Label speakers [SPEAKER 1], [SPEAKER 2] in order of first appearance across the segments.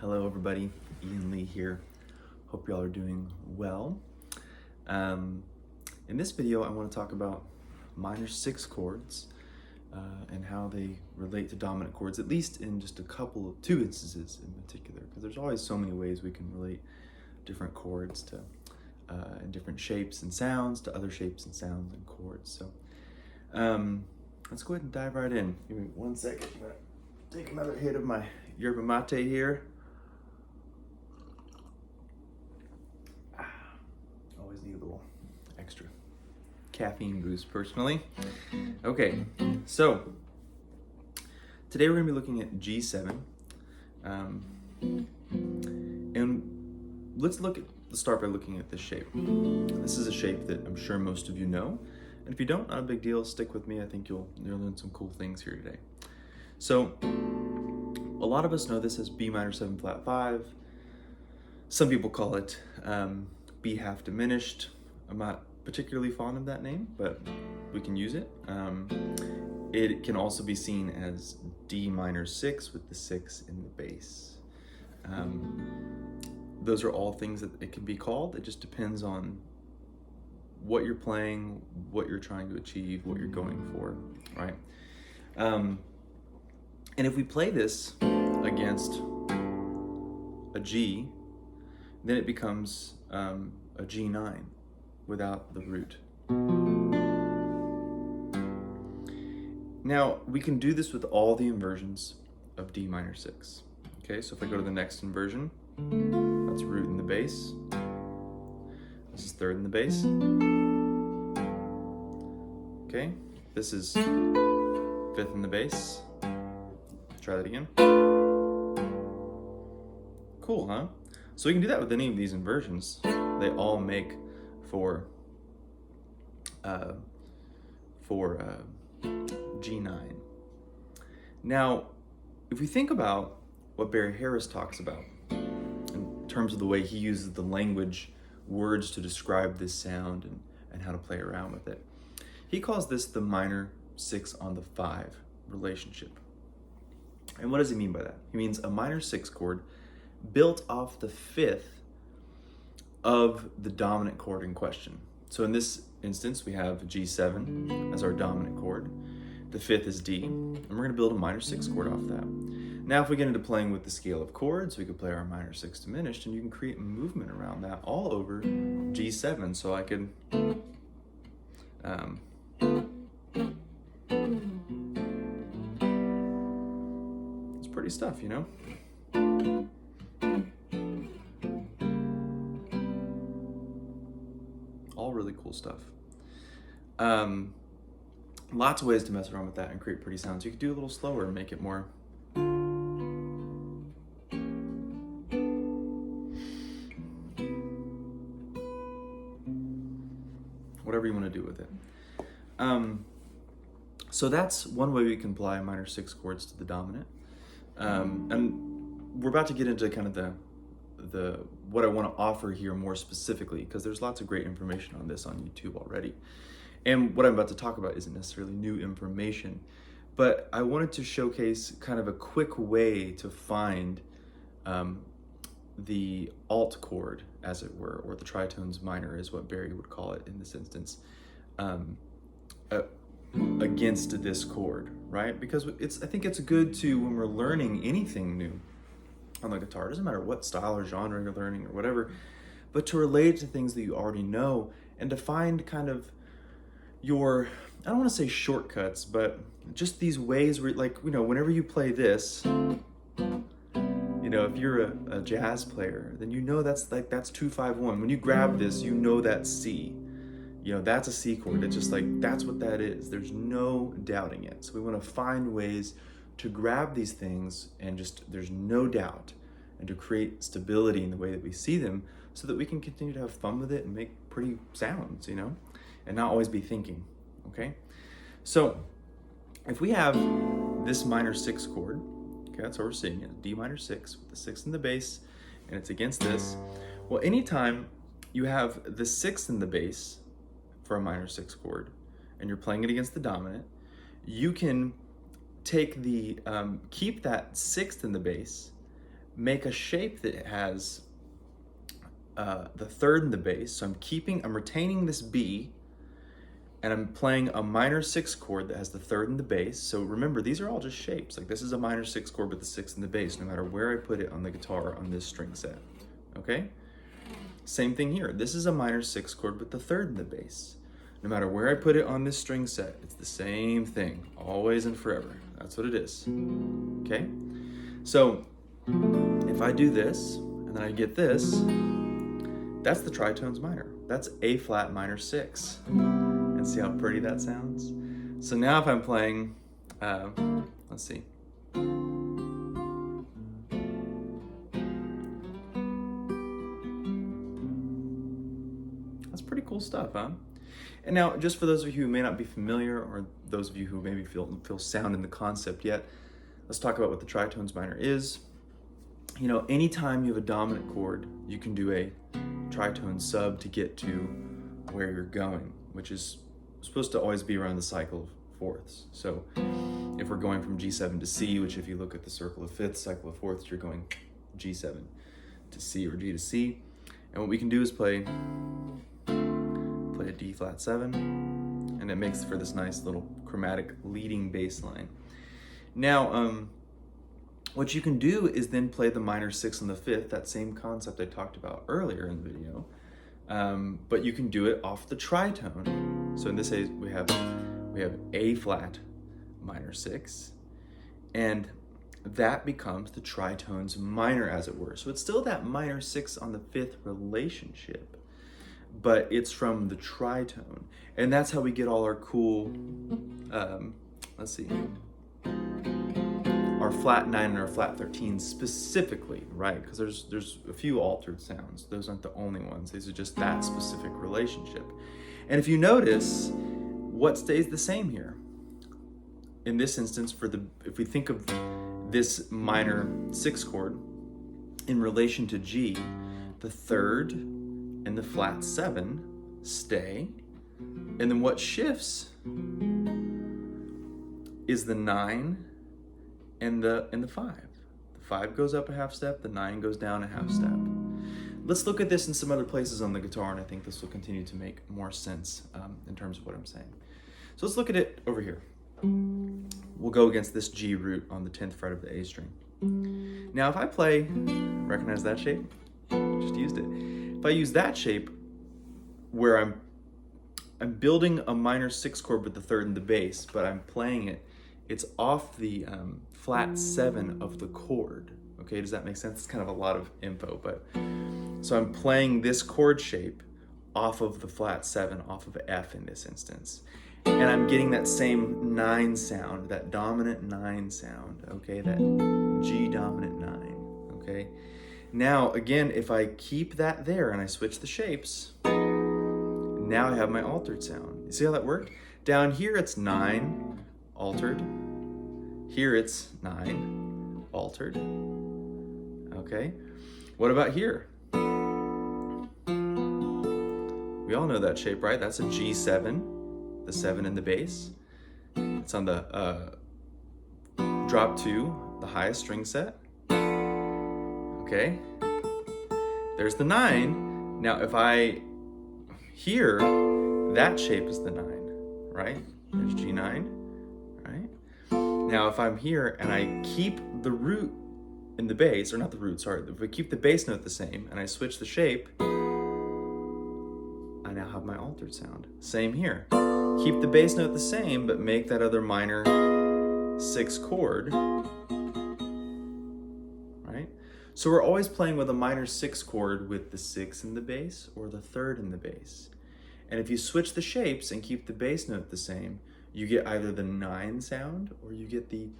[SPEAKER 1] Hello everybody, Ian Lee here. Hope y'all are doing well. In this video I want to talk about minor 6 chords and how they relate to dominant chords, at least in just two instances in particular, because there's always so many ways we can relate different chords to and different shapes and sounds to other shapes and sounds and chords. So let's go ahead and dive right in. Give me 1 second. I'm gonna take another hit of my yerba mate here. Always need a little extra caffeine boost personally. Okay, so today we're going to be looking at G7. And let's start by looking at this shape. This is a shape that I'm sure most of you know. And if you don't, not a big deal, stick with me. I think you'll learn some cool things here today. So a lot of us know this as B minor 7 flat 5. Some people call it B half diminished. I'm not particularly fond of that name, but we can use it. It can also be seen as D minor 6 with the 6 in the bass. Those are all things that it can be called. It just depends on what you're playing, what you're trying to achieve, what you're going for, right? And if we play this against a G, then it becomes a G9 without the root. Now, we can do this with all the inversions of D minor 6. Okay, so if I go to the next inversion, that's root in the bass. This is third in the bass. Okay, this is fifth in the bass. Try that again. Cool, huh? So we can do that with any of these inversions. They all make for G9. Now, if we think about what Barry Harris talks about in terms of the way he uses the language, words to describe this sound and how to play around with it, he calls this the minor 6 on the 5 relationship. And what does he mean by that? He means a minor 6 chord built off the 5th of the dominant chord in question. So in this instance, we have G7 as our dominant chord. The 5th is D, and we're going to build a minor 6 chord off that. Now, if we get into playing with the scale of chords, we could play our minor 6 diminished, and you can create movement around that all over G7. So I could it's pretty stuff, you know? All really cool stuff. Lots of ways to mess around with that and create pretty sounds. You could do a little slower and make it more whatever you want to do with it. So that's one way we can apply minor 6 chords to the dominant. And we're about to get into kind of the what I want to offer here more specifically, because there's lots of great information on this on YouTube already. And what I'm about to talk about isn't necessarily new information, but I wanted to showcase kind of a quick way to find the alt chord, as it were, or the tritones minor is what Barry would call it in this instance, against this chord, right? Because I think it's good to, when we're learning anything new on the guitar, it doesn't matter what style or genre you're learning or whatever, but to relate it to things that you already know and to find kind of your, I don't want to say shortcuts, but just these ways where, like, you know, whenever you play this, you know, if you're a jazz player, then you know that's 2-5-1. When you grab this, you know that's C. You know, that's a C chord. It's just like, that's what that is. There's no doubting it. So we want to find ways to grab these things and just, there's no doubt, and to create stability in the way that we see them so that we can continue to have fun with it and make pretty sounds, you know, and not always be thinking, okay? So if we have this minor 6 chord, okay, that's what we're seeing, it's D minor 6 with the 6 in the bass, and it's against this. Well, anytime you have the 6 in the bass for a minor 6 chord, and you're playing it against the dominant, you can take the, keep that 6th in the bass, make a shape that has the third in the bass. So I'm retaining this B, and I'm playing a minor 6 chord that has the third in the bass. So remember, these are all just shapes. Like this is a minor 6 chord with the 6th in the bass, no matter where I put it on the guitar on this string set, okay? Same thing here. This is a minor 6 chord with the third in the bass. No matter where I put it on this string set, it's the same thing, always and forever. That's what it is, okay? So if I do this, and then I get this, that's the Tritones minor. That's A flat minor 6. And see how pretty that sounds? So now if I'm playing, let's see. That's pretty cool stuff, huh? And now, just for those of you who may not be familiar, or those of you who maybe feel sound in the concept yet, let's talk about what the Tritones minor is. You know, anytime you have a dominant chord, you can do a tritone sub to get to where you're going, which is supposed to always be around the cycle of fourths. So if we're going from G7 to C, which if you look at the circle of fifths, cycle of fourths, you're going G7 to C or G to C. And what we can do is play a D flat 7, and it makes for this nice little chromatic leading bass line. Now, what you can do is then play the minor 6 and the 5th, that same concept I talked about earlier in the video, but you can do it off the tritone. So in this case, we have A flat minor 6, and that becomes the Tritones minor, as it were. So it's still that minor 6 on the 5th relationship, but it's from the tritone. And that's how we get all our cool, let's see, our flat 9 and our flat 13 specifically, right? Because there's a few altered sounds. Those aren't the only ones. These are just that specific relationship. And if you notice, what stays the same here? In this instance, if we think of this minor 6 chord in relation to G, the third and the flat 7 stay, and then what shifts is the 9 and the 5. The 5 goes up a half step, the 9 goes down a half step. Let's look at this in some other places on the guitar, and I think this will continue to make more sense in terms of what I'm saying. So let's look at it over here. We'll go against this G root on the 10th fret of the A string. Now if I play, recognize that shape? Just used it. If I use that shape where I'm building a minor 6 chord with the third in the bass, but I'm playing it, it's off the flat 7 of the chord. Okay, does that make sense? It's kind of a lot of info, but so I'm playing this chord shape off of the flat 7, off of F in this instance. And I'm getting that same 9 sound, that dominant 9 sound, okay? That G dominant 9, okay? Now, again, if I keep that there and I switch the shapes, now I have my altered sound. You see how that worked? Down here it's 9, altered. Here it's 9, altered. Okay? What about here? We all know that shape, right? That's a G7, the 7 in the bass. It's on the drop 2, the highest string set. Okay? There's the 9. Now if I here, that shape is the 9, right? There's G9, right? Now if I'm here and I keep the root in the bass, or not the root, sorry, if I keep the bass note the same and I switch the shape, I now have my altered sound. Same here. Keep the bass note the same, but make that other minor 6 chord, right? So we're always playing with a minor 6 chord with the 6 in the bass or the 3rd in the bass. And if you switch the shapes and keep the bass note the same, you get either the 9 sound or you get the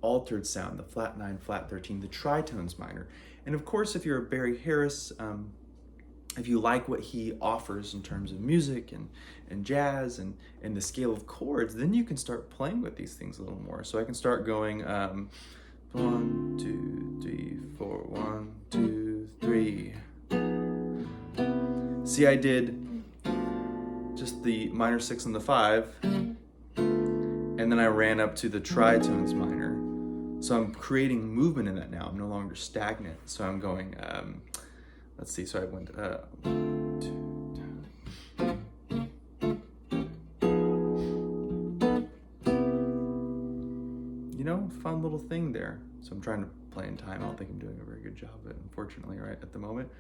[SPEAKER 1] altered sound, the flat 9, flat 13, the Tritones minor. And of course, if you're a Barry Harris, if you like what he offers in terms of music and jazz and the scale of chords, then you can start playing with these things a little more. So I can start going 1, 2, 3, 4, 1, 2, 3. See, I did just the minor 6 and the 5, and then I ran up to the Tritones minor. So I'm creating movement in that now. I'm no longer stagnant. So I'm going, let's see, so I went, you know, fun little thing there. So I'm trying to play in time. I don't think I'm doing a very good job of it, unfortunately, right at the moment.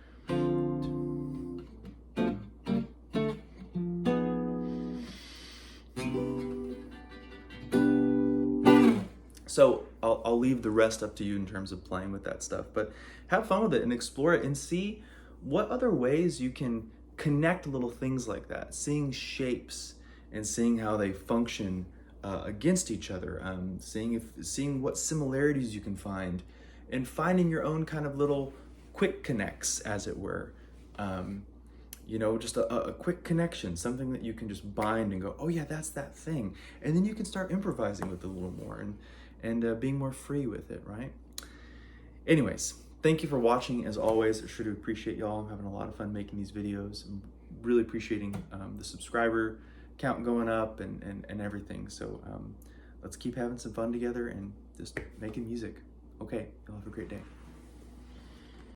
[SPEAKER 1] So I'll leave the rest up to you in terms of playing with that stuff, but have fun with it and explore it and see what other ways you can connect little things like that, seeing shapes and seeing how they function against each other, seeing what similarities you can find, and finding your own kind of little quick connects, as it were. You know, just a quick connection, something that you can just bind and go, oh yeah, that's that thing. And then you can start improvising with it a little more and being more free with it, right? Anyways, thank you for watching as always. I sure do appreciate y'all. I'm having a lot of fun making these videos. I'm really appreciating the subscriber count going up and everything. So let's keep having some fun together and just making music. Okay, y'all have a great day.